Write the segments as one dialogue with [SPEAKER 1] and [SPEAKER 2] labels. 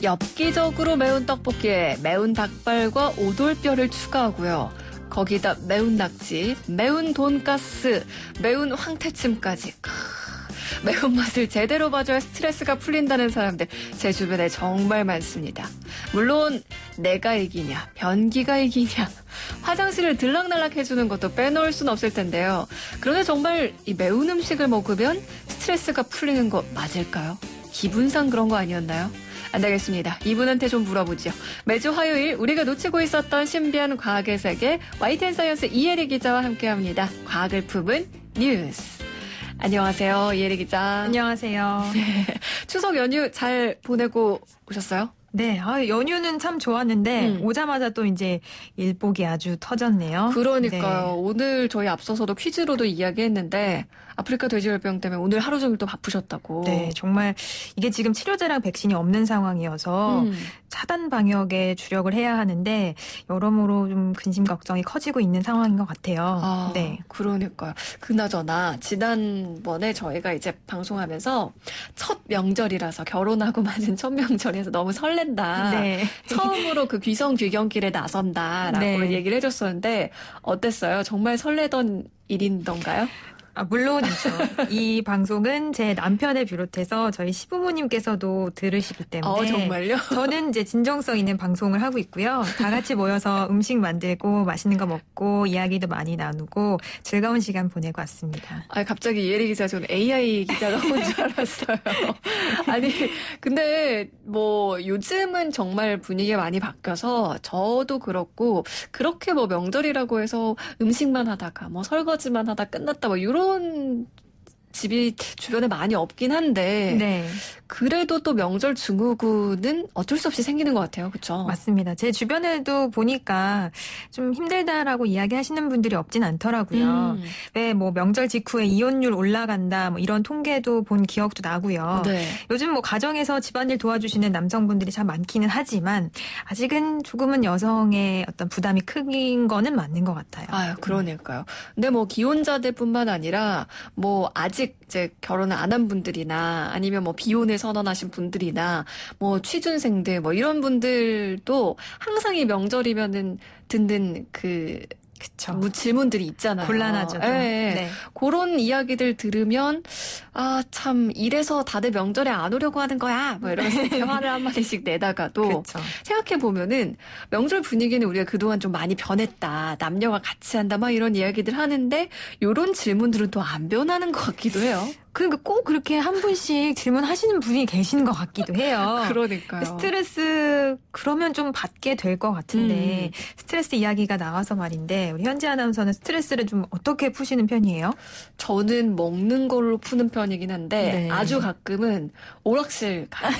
[SPEAKER 1] 엽기적으로 매운 떡볶이에 매운 닭발과 오돌뼈를 추가하고요. 거기다 매운 낙지, 매운 돈가스, 매운 황태찜까지. 매운맛을 제대로 봐줘야 스트레스가 풀린다는 사람들 제 주변에 정말 많습니다. 물론 내가 이기냐, 변기가 이기냐, 화장실을 들락날락 해주는 것도 빼놓을 순 없을 텐데요. 그런데 정말 이 매운 음식을 먹으면 스트레스가 풀리는 거 맞을까요? 기분상 그런 거 아니었나요? 안 되겠습니다. 이분한테 좀 물어보죠. 매주 화요일 우리가 놓치고 있었던 신비한 과학의 세계 YTN 사이언스 이혜리 기자와 함께합니다. 과학을 품은 뉴스. 안녕하세요. 이혜리 기자.
[SPEAKER 2] 안녕하세요.
[SPEAKER 1] 네. 추석 연휴 잘 보내고 오셨어요?
[SPEAKER 2] 네, 연휴는 참 좋았는데 오자마자 또 이제 일복이 아주 터졌네요.
[SPEAKER 1] 그러니까요.
[SPEAKER 2] 네.
[SPEAKER 1] 오늘 저희 앞서서도 퀴즈로도 이야기했는데 아프리카 돼지열병 때문에 오늘 하루 종일 또 바쁘셨다고.
[SPEAKER 2] 네, 정말 이게 지금 치료제랑 백신이 없는 상황이어서 차단 방역에 주력을 해야 하는데 여러모로 좀 근심 걱정이 커지고 있는 상황인 것 같아요.
[SPEAKER 1] 아,
[SPEAKER 2] 네,
[SPEAKER 1] 그러니까요. 그나저나 지난번에 저희가 이제 방송하면서 첫 명절이라서 결혼하고 맞은 첫 명절에서 너무 설렌다.
[SPEAKER 2] 네.
[SPEAKER 1] 처음으로 그 귀성귀경길에 나선다라고
[SPEAKER 2] 네.
[SPEAKER 1] 얘기를 해줬었는데 어땠어요? 정말 설레던 일인던가요?
[SPEAKER 2] 물론이죠. 이 방송은 제 남편을 비롯해서 저희 시부모님께서도 들으시기 때문에.
[SPEAKER 1] 정말요?
[SPEAKER 2] 저는 이제 진정성 있는 방송을 하고 있고요. 다 같이 모여서 음식 만들고 맛있는 거 먹고 이야기도 많이 나누고 즐거운 시간 보내고 왔습니다.
[SPEAKER 1] 갑자기 이혜리 기자 전 AI 기자가 온 줄 알았어요. 아니 근데 뭐 요즘은 정말 분위기가 많이 바뀌어서 저도 그렇고 그렇게 뭐 명절이라고 해서 음식만 하다가 뭐 설거지만 하다 끝났다 뭐 이런 집이 주변에 많이 없긴 한데
[SPEAKER 2] 네.
[SPEAKER 1] 그래도 또 명절 증후군은 어쩔 수 없이 생기는 것 같아요. 그렇죠?
[SPEAKER 2] 맞습니다. 제 주변에도 보니까 좀 힘들다라고 이야기하시는 분들이 없진 않더라고요. 왜 뭐 명절 직후에 이혼율 올라간다 뭐 이런 통계도 본 기억도 나고요.
[SPEAKER 1] 네.
[SPEAKER 2] 요즘 뭐 가정에서 집안일 도와주시는 남성분들이 참 많기는 하지만 아직은 조금은 여성의 어떤 부담이 크긴 거는 맞는 것 같아요.
[SPEAKER 1] 그러니까요. 근데 뭐 기혼자들뿐만 아니라 뭐 아직 이제 결혼을 안 한 분들이나 아니면 뭐 비혼을 선언하신 분들이나 뭐 취준생들 뭐 이런 분들도 항상 이 명절이면은 듣는
[SPEAKER 2] 그쵸.
[SPEAKER 1] 질문들이 있잖아요.
[SPEAKER 2] 곤란하죠.
[SPEAKER 1] 예.
[SPEAKER 2] 네.
[SPEAKER 1] 그런 이야기들 들으면 참 이래서 다들 명절에 안 오려고 하는 거야. 뭐 이러면서 이렇게 화를 한마디씩 내다가도
[SPEAKER 2] 그쵸.
[SPEAKER 1] 생각해 보면은 명절 분위기는 우리가 그동안 좀 많이 변했다. 남녀가 같이 한다. 막 이런 이야기들 하는데 이런 질문들은 또 안 변하는 것 같기도 해요.
[SPEAKER 2] 그러니까 꼭 그렇게 한 분씩 질문하시는 분이 계시는 것 같기도 해요.
[SPEAKER 1] 그러니까요.
[SPEAKER 2] 스트레스 그러면 좀 받게 될 것 같은데 스트레스 이야기가 나와서 말인데 우리 현지 아나운서는 스트레스를 좀 어떻게 푸시는 편이에요?
[SPEAKER 1] 저는 먹는 걸로 푸는 편이긴 한데
[SPEAKER 2] 네.
[SPEAKER 1] 아주 가끔은 오락실 가요.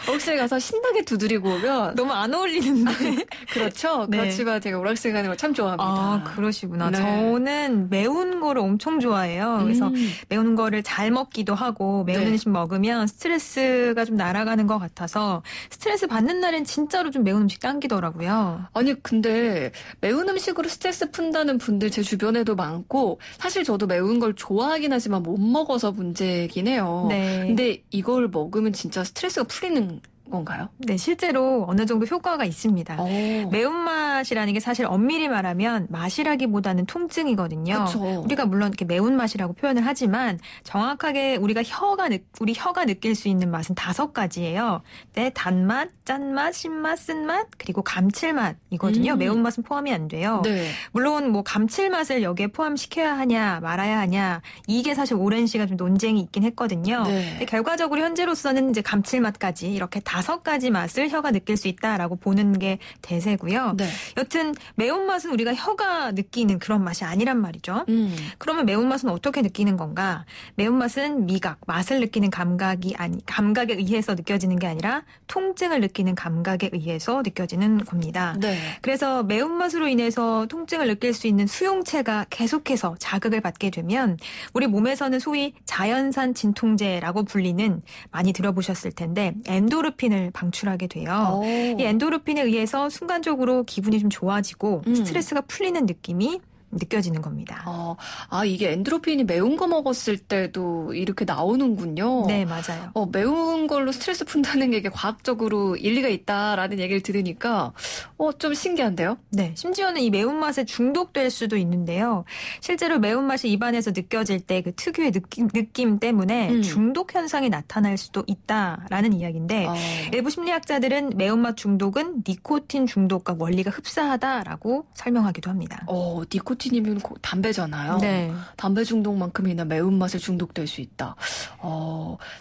[SPEAKER 1] 오락실 가서 신나게 두드리고 오면
[SPEAKER 2] 너무 안 어울리는데.
[SPEAKER 1] 그렇죠.
[SPEAKER 2] 네.
[SPEAKER 1] 그렇지만 제가 오락실 가는 걸 참 좋아합니다.
[SPEAKER 2] 그러시구나.
[SPEAKER 1] 네.
[SPEAKER 2] 저는 매운 거를 엄청 좋아해요. 그래서 매운 거를 잘 먹기도 하고 매운
[SPEAKER 1] 네.
[SPEAKER 2] 음식 먹으면 스트레스가 좀 날아가는 것 같아서 스트레스 받는 날엔 진짜로 좀 매운 음식 당기더라고요.
[SPEAKER 1] 아니 근데 매운 음식으로 스트레스 푼다는 분들 제 주변에도 많고 사실 저도 매운 걸 좋아하긴 하지만 못 먹어서 문제긴 해요.
[SPEAKER 2] 네.
[SPEAKER 1] 근데 이걸 먹으면 진짜 스트레스가 풀리는 건가요?
[SPEAKER 2] 네, 실제로 어느 정도 효과가 있습니다. 매운맛이라는 게 사실 엄밀히 말하면 맛이라기보다는 통증이거든요.
[SPEAKER 1] 그쵸.
[SPEAKER 2] 우리가 물론 이렇게 매운맛이라고 표현을 하지만 정확하게 우리 혀가 느낄 수 있는 맛은 5가지예요. 네, 단맛, 짠맛, 신맛, 쓴맛, 그리고 감칠맛이거든요. 매운맛은 포함이 안 돼요.
[SPEAKER 1] 네.
[SPEAKER 2] 물론 뭐 감칠맛을 여기에 포함시켜야 하냐 말아야 하냐 이게 사실 오랜 시간 좀 논쟁이 있긴 했거든요.
[SPEAKER 1] 네.
[SPEAKER 2] 근데 결과적으로 현재로서는 이제 감칠맛까지 이렇게 5가지 맛을 혀가 느낄 수 있다라고 보는 게 대세고요.
[SPEAKER 1] 네.
[SPEAKER 2] 여튼 매운맛은 우리가 혀가 느끼는 그런 맛이 아니란 말이죠. 그러면 매운맛은 어떻게 느끼는 건가? 매운맛은 미각, 맛을 느끼는 감각에 의해서 느껴지는 게 아니라 통증을 느끼는 감각에 의해서 느껴지는 겁니다.
[SPEAKER 1] 네.
[SPEAKER 2] 그래서 매운맛으로 인해서 통증을 느낄 수 있는 수용체가 계속해서 자극을 받게 되면 우리 몸에서는 소위 자연산 진통제라고 불리는 많이 들어보셨을 텐데 엔도르핀을 방출하게 돼요. 이 엔도르핀에 의해서 순간적으로 기분이 좀 좋아지고 스트레스가 풀리는 느낌이 느껴지는 겁니다.
[SPEAKER 1] 이게 엔도르핀이 매운 거 먹었을 때도 이렇게 나오는군요.
[SPEAKER 2] 네, 맞아요.
[SPEAKER 1] 매운 걸로 스트레스 푼다는 게 이게 과학적으로 일리가 있다라는 얘기를 들으니까 좀 신기한데요?
[SPEAKER 2] 네, 심지어는 이 매운맛에 중독될 수도 있는데요. 실제로 매운맛이 입안에서 느껴질 때 그 특유의 느낌 때문에 중독 현상이 나타날 수도 있다라는 이야기인데 일부 심리학자들은 매운맛 중독은 니코틴 중독과 원리가 흡사하다라고 설명하기도 합니다.
[SPEAKER 1] 니코틴이면 담배잖아요.
[SPEAKER 2] 네.
[SPEAKER 1] 담배 중독만큼이나 매운맛에 중독될 수 있다.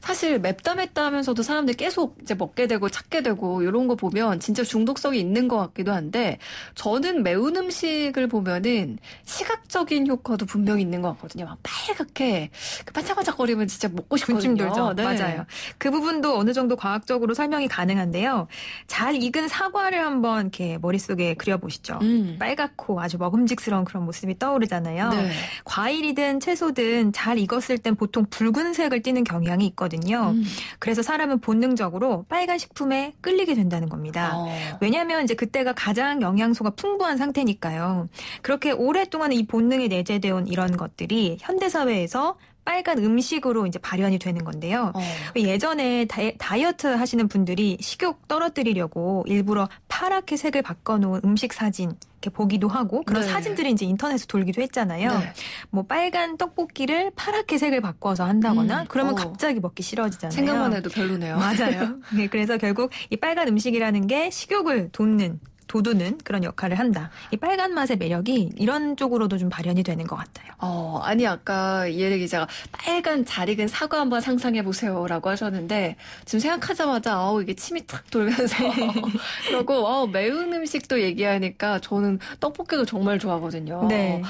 [SPEAKER 1] 사실 맵다 하면서도 사람들이 계속 이제 먹게 되고 찾게 되고 이런 거 보면 진짜 중독성이 있는 것 같기도 한데 저는 매운 음식을 보면은 시각적인 효과도 분명히 있는 것 같거든요. 막 빨갛게 반짝반짝거리면 진짜 먹고 싶거든요.
[SPEAKER 2] 군침 돌죠.
[SPEAKER 1] 네.
[SPEAKER 2] 맞아요. 그 부분도 어느 정도 과학적으로 설명이 가능한데요. 잘 익은 사과를 한번 이렇게 머릿속에 그려보시죠. 빨갛고 아주 먹음직스러운 그런 모습이 떠오르잖아요.
[SPEAKER 1] 네.
[SPEAKER 2] 과일이든 채소든 잘 익었을 땐 보통 붉은색을 띠는 경향이 있거든요. 그래서 사람은 본능적으로 빨간 식품에 끌리게 된다는 겁니다. 왜냐하면 이제 그때가 가장 영양소가 풍부한 상태니까요. 그렇게 오랫동안 이 본능에 내재되어 온 이런 것들이 현대사회에서 빨간 음식으로 이제 발현이 되는 건데요. 예전에 다이어트 하시는 분들이 식욕 떨어뜨리려고 일부러 파랗게 색을 바꿔놓은 음식 사진 이렇게 보기도 하고 그런 사진들이 이제 인터넷에 돌기도 했잖아요. 네. 뭐 빨간 떡볶이를 파랗게 색을 바꿔서 한다거나 그러면 갑자기 먹기 싫어지잖아요.
[SPEAKER 1] 생각만 해도 별로네요.
[SPEAKER 2] 맞아요. 네, 그래서 결국 이 빨간 음식이라는 게 식욕을 돋우는 그런 역할을 한다. 이 빨간 맛의 매력이 이런 쪽으로도 좀 발현이 되는 것 같아요.
[SPEAKER 1] 아니 아까 이혜리 기자가 빨간 잘 익은 사과 한번 상상해 보세요라고 하셨는데 지금 생각하자마자 이게 침이 탁 돌면서 그러고 매운 음식도 얘기하니까 저는 떡볶이도 정말 좋아하거든요.
[SPEAKER 2] 네.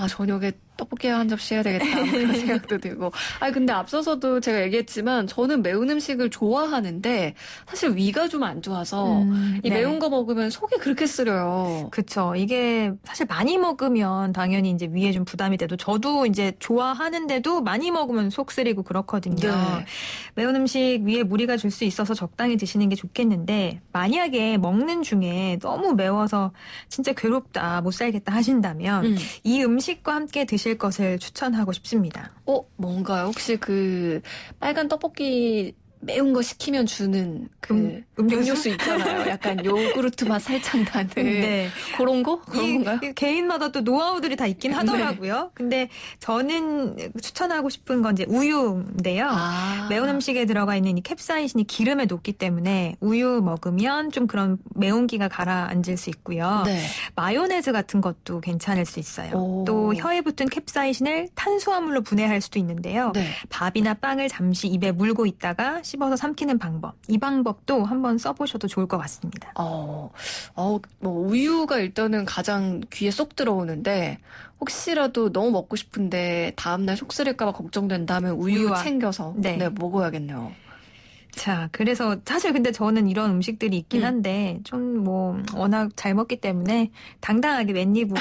[SPEAKER 1] 저녁에 떡볶이 한 접시 해야 되겠다 그런 생각도 들고. 근데 앞서서도 제가 얘기했지만 저는 매운 음식을 좋아하는데 사실 위가 좀 안 좋아서 이 매운 거 먹으면 속이 그렇게 쓰려요.
[SPEAKER 2] 그렇죠. 이게 사실 많이 먹으면 당연히 이제 위에 좀 부담이 돼도 저도 이제 좋아하는데도 많이 먹으면 속 쓰리고 그렇거든요.
[SPEAKER 1] 네.
[SPEAKER 2] 매운 음식 위에 무리가 줄 수 있어서 적당히 드시는 게 좋겠는데 만약에 먹는 중에 너무 매워서 진짜 괴롭다 못 살겠다 하신다면 이 음식과 함께 드실 것을 추천하고 싶습니다.
[SPEAKER 1] 뭔가요? 혹시 그 빨간 떡볶이 매운 거 시키면 주는 그 음료수 있잖아요. 약간 요구르트 맛 살짝 나는
[SPEAKER 2] 네.
[SPEAKER 1] 그런 거? 그런 건가요?
[SPEAKER 2] 개인마다 또 노하우들이 다 있긴 하더라고요. 네. 근데 저는 추천하고 싶은 건 이제 우유인데요. 매운 음식에 들어가 있는 이 캡사이신이 기름에 녹기 때문에 우유 먹으면 좀 그런 매운기가 가라앉을 수 있고요. 네. 마요네즈 같은 것도 괜찮을 수 있어요. 또 혀에 붙은 캡사이신을 탄수화물로 분해할 수도 있는데요. 네. 밥이나 빵을 잠시 입에 물고 있다가 씹어서 삼키는 방법. 이 방법도 한번 써보셔도 좋을 것 같습니다.
[SPEAKER 1] 우유가 일단은 가장 귀에 쏙 들어오는데 혹시라도 너무 먹고 싶은데 다음날 속 쓰릴까 봐 걱정된다면 우유 챙겨서 먹어야겠네요.
[SPEAKER 2] 자, 그래서 사실 근데 저는 이런 음식들이 있긴 한데 좀 뭐 워낙 잘 먹기 때문에 당당하게 맨입으로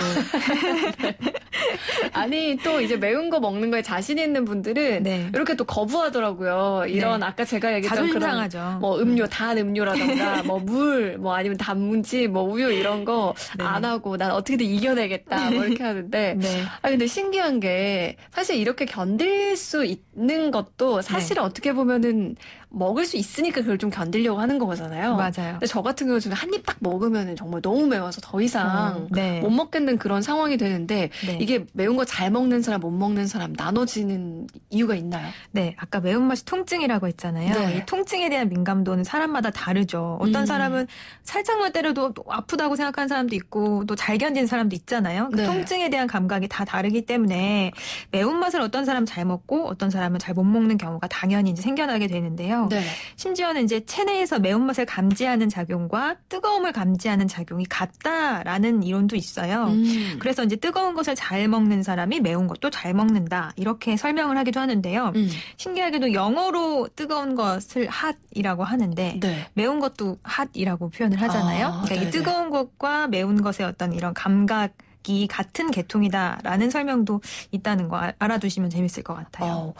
[SPEAKER 1] 아니 또 이제 매운 거 먹는 거에 자신 있는 분들은 이렇게 또 거부하더라고요. 이런 아까 제가 얘기했던 그런 뭐 음료 단 음료라던가 뭐 물 뭐 아니면 단무지 뭐 우유 이런 거 안 하고 난 어떻게든 이겨내겠다 뭐 이렇게 하는데 근데 신기한 게 사실 이렇게 견딜 수 있는 것도 사실은 어떻게 보면은 먹을 수 있으니까 그걸 좀 견디려고 하는 거잖아요.
[SPEAKER 2] 맞아요.
[SPEAKER 1] 근데 저 같은 경우는 한 입 딱 먹으면 정말 너무 매워서 더 이상 못 먹겠는 그런 상황이 되는데 이게 매운 거 잘 먹는 사람, 못 먹는 사람 나눠지는 이유가 있나요?
[SPEAKER 2] 네. 아까 매운맛이 통증이라고 했잖아요. 이 통증에 대한 민감도는 사람마다 다르죠. 어떤 사람은 살짝만 때려도 아프다고 생각하는 사람도 있고 또 잘 견디는 사람도 있잖아요. 그 통증에 대한 감각이 다 다르기 때문에 매운맛을 어떤 사람은 잘 먹고 어떤 사람은 잘 못 먹는 경우가 당연히 이제 생겨나게 되는데요. 심지어는 이제 체내에서 매운맛을 감지하는 작용과 뜨거움을 감지하는 작용이 같다라는 이론도 있어요. 그래서 이제 뜨거운 것을 잘 먹는 사람이 매운 것도 잘 먹는다. 이렇게 설명을 하기도 하는데요. 신기하게도 영어로 뜨거운 것을 hot이라고 하는데 매운 것도 hot이라고 표현을 하잖아요. 그러니까 이 뜨거운 것과 매운 것의 어떤 이런 감각이 같은 계통이다라는 설명도 있다는 거 알아두시면 재밌을 것 같아요.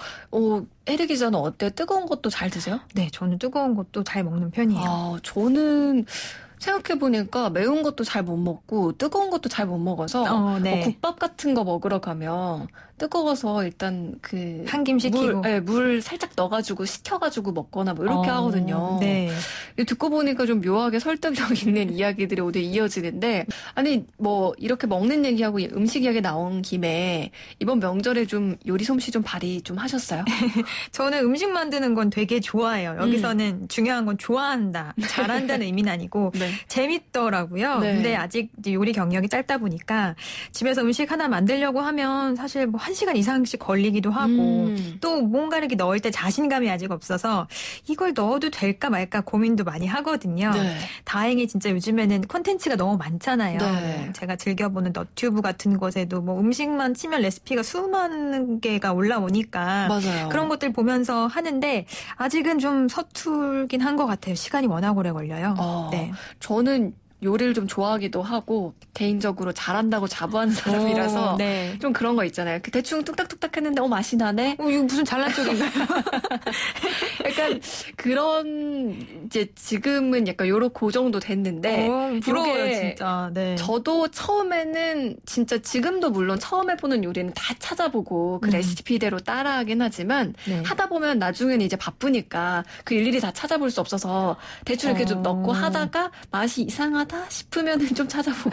[SPEAKER 1] 혜리 기자는 어때요? 뜨거운 것도 잘 드세요?
[SPEAKER 2] 네, 저는 뜨거운 것도 잘 먹는 편이에요.
[SPEAKER 1] 저는 생각해보니까 매운 것도 잘 못 먹고 뜨거운 것도 잘 못 먹어서
[SPEAKER 2] 네.
[SPEAKER 1] 국밥 같은 거 먹으러 가면 뜨거워서 일단 그
[SPEAKER 2] 한 김 식히고
[SPEAKER 1] 물 살짝 넣어가지고 식혀가지고 먹거나 뭐 이렇게 하거든요.
[SPEAKER 2] 네.
[SPEAKER 1] 듣고 보니까 좀 묘하게 설득력 있는 이야기들이 오늘 이어지는데 아니 뭐 이렇게 먹는 얘기하고 음식 이야기 나온 김에 이번 명절에 좀 요리 솜씨 좀 발휘 좀 하셨어요?
[SPEAKER 2] 저는 음식 만드는 건 되게 좋아해요. 여기서는 중요한 건 좋아한다, 잘한다는 의미는 아니고
[SPEAKER 1] 네.
[SPEAKER 2] 재밌더라고요.
[SPEAKER 1] 네.
[SPEAKER 2] 근데 아직 요리 경력이 짧다 보니까 집에서 음식 하나 만들려고 하면 사실 뭐 1시간 이상씩 걸리기도 하고 또 뭔가 이렇게 넣을 때 자신감이 아직 없어서 이걸 넣어도 될까 말까 고민도 많이 하거든요.
[SPEAKER 1] 네.
[SPEAKER 2] 다행히 진짜 요즘에는 콘텐츠가 너무 많잖아요.
[SPEAKER 1] 네.
[SPEAKER 2] 뭐 제가 즐겨보는 너튜브 같은 곳에도 뭐 음식만 치면 레시피가 수많은 개가 올라오니까
[SPEAKER 1] 맞아요.
[SPEAKER 2] 그런 것들 보면서 하는데 아직은 좀 서툴긴 한 것 같아요. 시간이 워낙 오래 걸려요. 네.
[SPEAKER 1] 저는 요리를 좀 좋아하기도 하고 개인적으로 잘한다고 자부하는 사람이라서
[SPEAKER 2] 네.
[SPEAKER 1] 좀 그런 거 있잖아요. 그 대충 뚝딱뚝딱 했는데 맛이 나네.
[SPEAKER 2] 이거 무슨 잘난 쪽인가요?
[SPEAKER 1] 약간 그런 이제 지금은 약간 요렇게 그 정도 됐는데
[SPEAKER 2] 부러워요 진짜. 네.
[SPEAKER 1] 저도 처음에는 진짜 지금도 물론 처음 해보는 요리는 다 찾아보고 그 레시피대로 따라하긴 하지만
[SPEAKER 2] 네.
[SPEAKER 1] 하다 보면 나중에는 이제 바쁘니까 그 일일이 다 찾아볼 수 없어서 대충 이렇게 좀 넣고 하다가 맛이 이상하다 싶으면은 좀 찾아보고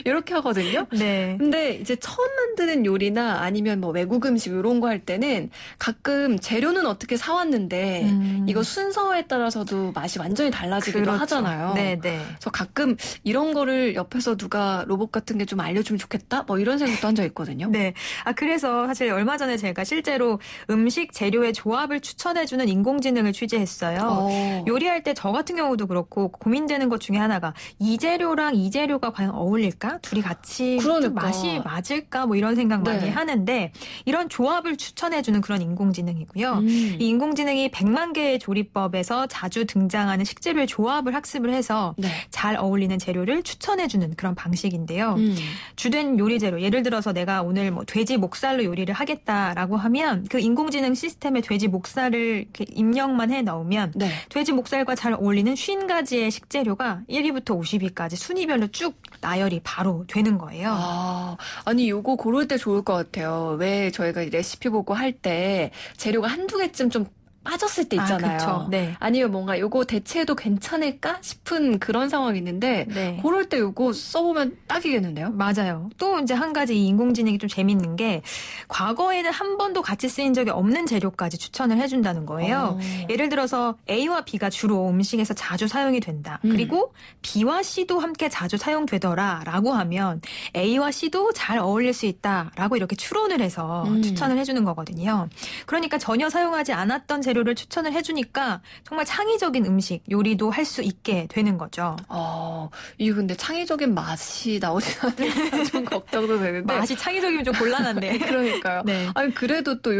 [SPEAKER 1] 이렇게 하거든요.
[SPEAKER 2] 네.
[SPEAKER 1] 근데 이제 처음 만드는 요리나 아니면 뭐 외국 음식 이런 거 할 때는 가끔 재료는 어떻게 사왔는데 이거 순서에 따라서도 맛이 완전히 달라지기도
[SPEAKER 2] 그렇죠.
[SPEAKER 1] 하잖아요.
[SPEAKER 2] 네.
[SPEAKER 1] 그래서 가끔 이런 거를 옆에서 누가 로봇 같은 게 좀 알려주면 좋겠다? 뭐 이런 생각도 한 적 있거든요.
[SPEAKER 2] 네. 그래서 사실 얼마 전에 제가 실제로 음식 재료의 조합을 추천해주는 인공지능을 취재했어요. 요리할 때 저 같은 경우도 그렇고 고민되는 것 중에 하나가 이 재료랑 이 재료가 과연 어울릴까? 둘이 같이 좀 맛이 맞을까? 뭐 이런 생각 많이 하는데 이런 조합을 추천해주는 그런 인공지능이고요. 이 인공지능이 100만 개의 조리법에서 자주 등장하는 식재료의 조합을 학습을 해서 잘 어울리는 재료를 추천해주는 그런 방식인데요. 주된 요리 재료, 예를 들어서 내가 오늘 뭐 돼지 목살로 요리를 하겠다라고 하면 그 인공지능 시스템에 돼지 목살을 이렇게 입력만 해 넣으면 돼지 목살과 잘 어울리는 50가지의 식재료가 1위부터 50위까지 순위별로 쭉 나열이 바로 되는 거예요.
[SPEAKER 1] 아니 요거 고를 때 좋을 것 같아요. 왜 저희가 레시피 보고 할 때 재료가 한두 개쯤 좀 빠졌을 때 있잖아요.
[SPEAKER 2] 그쵸. 네.
[SPEAKER 1] 아니면 뭔가 요거 대체해도 괜찮을까 싶은 그런 상황이 있는데 그럴 때 요거 써보면 딱이겠는데요?
[SPEAKER 2] 맞아요. 또 이제 한 가지 이 인공지능이 좀 재밌는 게 과거에는 한 번도 같이 쓰인 적이 없는 재료까지 추천을 해준다는 거예요. 예를 들어서 A와 B가 주로 음식에서 자주 사용이 된다. 그리고 B와 C도 함께 자주 사용되더라 라고 하면 A와 C도 잘 어울릴 수 있다라고 이렇게 추론을 해서 추천을 해주는 거거든요. 그러니까 전혀 사용하지 않았던 재료를 추천을 해주니까 정말 창의적인 음식, 요리도 할 수 있게 되는 거죠.
[SPEAKER 1] 이게 근데 창의적인 맛이 나오지 않을까 좀 걱정도 되는데.
[SPEAKER 2] 맛이 창의적이면 좀 곤란한데.
[SPEAKER 1] 그러니까요. 아니 그래도 또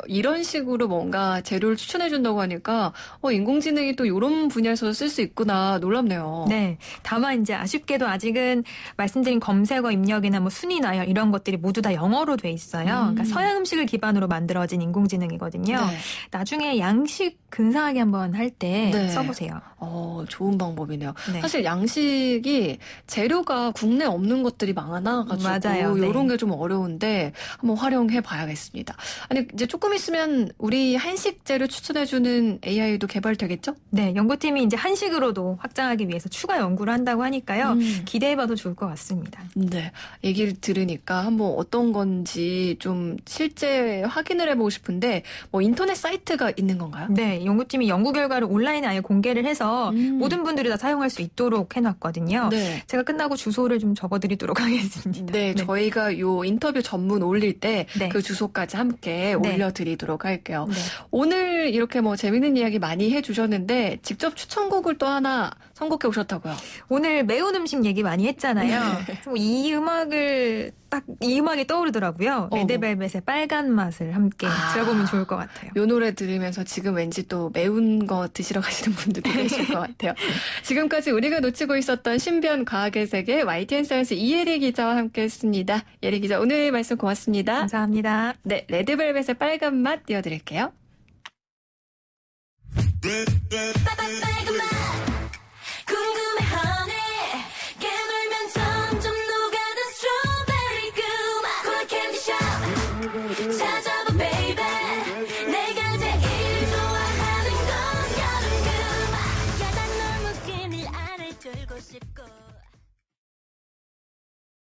[SPEAKER 1] 이런 식으로 뭔가 재료를 추천해준다고 하니까 인공지능이 또 이런 분야에서 쓸 수 있구나 놀랍네요.
[SPEAKER 2] 네. 다만 이제 아쉽게도 아직은 말씀드린 검색어 입력이나 뭐 순위 나열 이런 것들이 모두 다 영어로 돼 있어요. 그러니까 서양 음식을 기반으로 만들어진 인공지능이거든요. 나중에 양식 근사하게 한번 할 때 써보세요.
[SPEAKER 1] 좋은 방법이네요. 사실 양식이 재료가 국내 없는 것들이 많아가지고 이런 게 좀 어려운데 한번 활용해 봐야겠습니다. 아니 이제 조금 있으면 우리 한식 재료 추천해주는 AI도 개발되겠죠?
[SPEAKER 2] 네, 연구팀이 이제 한식으로도 확장하기 위해서 추가 연구를 한다고 하니까요. 기대해봐도 좋을 것 같습니다.
[SPEAKER 1] 네, 얘기를 들으니까 한번 어떤 건지 좀 실제 확인을 해보고 싶은데 뭐 인터넷 사이트가 있는 건가요?
[SPEAKER 2] 네, 연구팀이 연구 결과를 온라인에 아예 공개를 해서 모든 분들이 다 사용할 수 있도록 해놨거든요. 제가 끝나고 주소를 좀 적어드리도록 하겠습니다.
[SPEAKER 1] 네, 저희가 요 인터뷰 전문 올릴 때 그 주소까지 함께 올려드리도록 할게요. 오늘 이렇게 뭐 재밌는 이야기 많이 해주셨는데 직접 추천곡을 또 하나 선곡해 오셨다고요?
[SPEAKER 2] 오늘 매운 음식 얘기 많이 했잖아요. 이 음악이 떠오르더라고요. 레드벨벳의 빨간 맛을 함께 들어보면 좋을 것 같아요.
[SPEAKER 1] 이 노래 들으면서 지금 왠지 또 매운 거 드시러 가시는 분들도 계실 것 같아요. 지금까지 우리가 놓치고 있었던 신비한 과학의 세계 YTN 사이언스 이혜리 기자와 함께했습니다. 예리 기자 오늘 말씀 고맙습니다.
[SPEAKER 2] 감사합니다.
[SPEAKER 1] 네, 레드벨벳의 빨간 맛 띄워드릴게요. 빨간 맛.